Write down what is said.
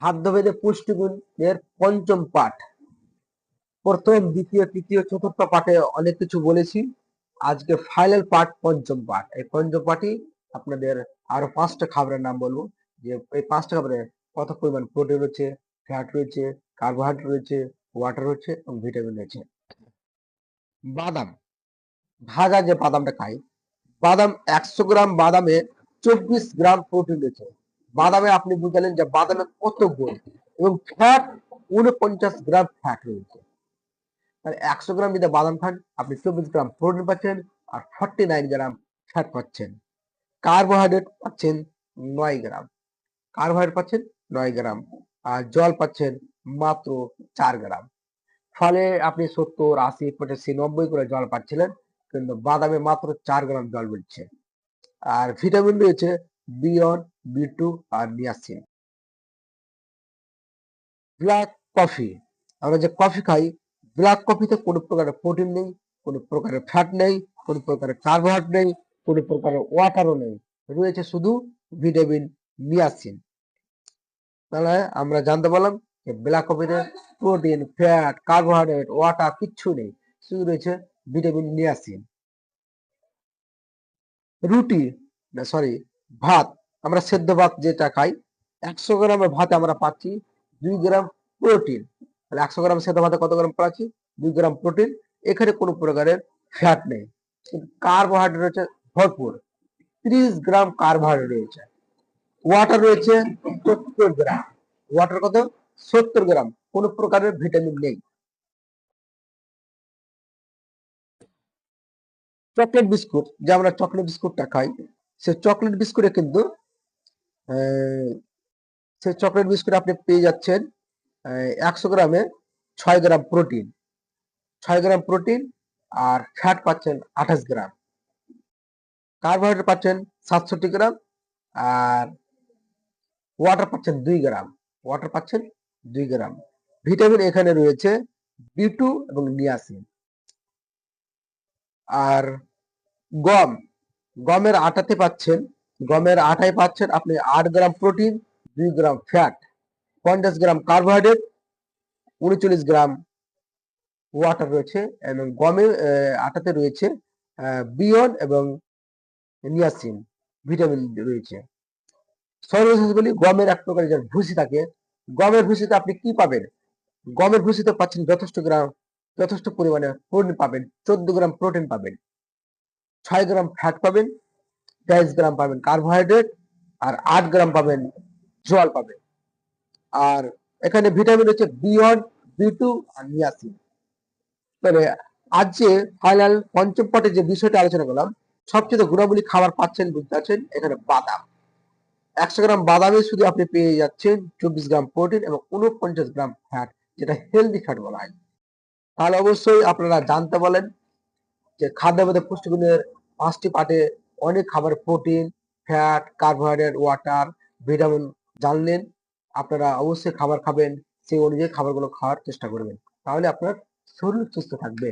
খাদ্যভেদে পুষ্টিগুণ এর পঞ্চম পাঠ। প্রথম, দ্বিতীয়, তৃতীয়, চতুর্থ পাঠে অনেক কিছু বলেছি। আজকে ফাইনাল পার্ট, পঞ্চম পাঠ। এই পঞ্চম পাঠই আপনাদের আরো 5টা খাবারের নাম বলবো, যে এই 5টা খাবারে কত পরিমাণ প্রোটিন রয়েছে, ফ্যাট রয়েছে, কার্বোহাইড্রেট রয়েছে, ওয়াটার রয়েছে এবং ভিটামিন রয়েছে। বাদাম, ভাজা যে বাদামটা খাই, বাদাম 100 গ্রাম বাদামে 24 গ্রাম প্রোটিন রয়েছে। বাদামে আপনি বুঝালেন যে বাদামে কত গুণ, এবং ফ্যাট 49 গ্রাম ফ্যাট রয়েছে। তাহলে 100 গ্রাম যদি বাদাম খান, আপনি 24 গ্রাম প্রোটিন পাচ্ছেন আর 49 গ্রাম ফ্যাট পাচ্ছেন। কার্বোহাইড্রেট পাচ্ছেন 9 গ্রাম, কার্বোহাইড্রেট পাচ্ছেন 9 গ্রাম, আর জল পাচ্ছেন মাত্র 4 গ্রাম। ফলে আপনি 70, 80, 85, 90 করে জল পাচ্ছিলেন, কিন্তু বাদামে মাত্র 4 গ্রাম জল মিলছে। আর ভিটামিন রয়েছে B1, B2 আর নিয়াসিন। ব্ল্যাক কফি, আমরা যে কফি খাই, ব্ল্যাক কফিতে কোনো প্রকারের প্রোটিন নেই, কোনো প্রকারের ফ্যাট নেই, কোনো প্রকারের কার্বোহাইড্রেট নেই, কোনো প্রকারের ওয়াটারও নেই, রয়েছে শুধু ভিটামিন নিয়াসিন। তাহলে আমরা জানতে পারলাম যে ব্ল্যাক কফিতে প্রোটিন, ফ্যাট, কার্বোহাইড্রেট, ওয়াটার কিচ্ছু নেই, শুধু রয়েছে ভিটামিন নিয়াসিন। রুটি, না সরি, ভাত, আমরা সেদ্ধ ভাত যেটা খাই, 100 গ্রামের ভাতে আমরা পাচ্ছি 2 গ্রাম প্রোটিন। তাহলে 100 গ্রাম সেদ্ধ ভাতে কত গ্রাম পাচ্ছি? 2 গ্রাম প্রোটিন। এখানে কোনো প্রকারের ফ্যাট নেই, কিন্তু কার্বোহাইড্রেট রয়েছে ভরপুর, 30 গ্রাম কার্বোহাইড্রেট রয়েছে। ওয়াটার রয়েছে 70 গ্রাম। ওয়াটার কত? 70 গ্রাম। কোনো প্রকারের ভিটামিন নেই। চকলেট বিস্কুট, যে আমরা চকলেট বিস্কুটটা খাই, সে চকলেট বিস্কুটে কিন্তু সেই চকলেট বিস্কুট আপনি পেয়ে যাচ্ছেন 100 গ্রামে 6 গ্রাম প্রোটিন, 6 গ্রাম প্রোটিন, আর ফ্যাট পাচ্ছেন 28 গ্রাম, কার্বোহাইড্রেট পাচ্ছেন 67 গ্রাম, আর ওয়াটার পাচ্ছেন 2 গ্রাম, ওয়াটার পাচ্ছেন 2 গ্রাম। ভিটামিন এখানে রয়েছে B2 এবং নিয়াসিন। আর গম, গমের আটাতে পাচ্ছেন, গমের আটায় পাচ্ছেন আপনি 8 গ্রাম প্রোটিন, 2 গ্রাম ফ্যাট, 50 গ্রাম কার্বোহাইড্রেট, 39 গ্রাম ওয়াটার রয়েছে, এবং গমের আটাতে রয়েছে B1 এবং নিয়াসিন, ভিটামিন রয়েছে। সর্বশেষ বলি, গমের এক প্রকারের যে ভুসি থাকে, গমের ভুসিতে আপনি কি পাবেন? গমের ভুসিতে পাচ্ছেন যথেষ্ট পরিমাণে প্রোটিন পাবেন, 14 গ্রাম প্রোটিন পাবেন, 6 গ্রাম ফ্যাট পাবেন, 23 গ্রাম পাবেন কার্বোহাইড্রেট, আর 8 গ্রাম পাবেন জল পাবেন। আর এখানে ভিটামিন হচ্ছে B1, B2 আর নিয়াসিন। তবে আজ যে ফাইনাল পঞ্চম পাঠে যে বিষয়টা আলোচনা করলাম, সবচেয়ে গুণাবলী খাবার পাচ্ছেন, বুঝতে পারছেন, এখানে বাদাম। 100 গ্রাম বাদামে শুধু আপনি পেয়ে যাচ্ছেন 24 গ্রাম প্রোটিন এবং 49 গ্রাম ফ্যাট, যেটা হেলদি ফ্যাট বলা হয়। তাহলে অবশ্যই আপনারা জানতে বলেন যে খাদ্যভেদে পুষ্টিগুণের 5টি পাঠে অনেক খাবার, protein, fat, carbohydrate, water, vitamin জানলেন। আপনারা অবশ্যই খাবার খাবেন, সেই অনুযায়ী খাবারগুলো খাওয়ার চেষ্টা করবেন, তাহলে আপনার শরীর সুস্থ থাকবে।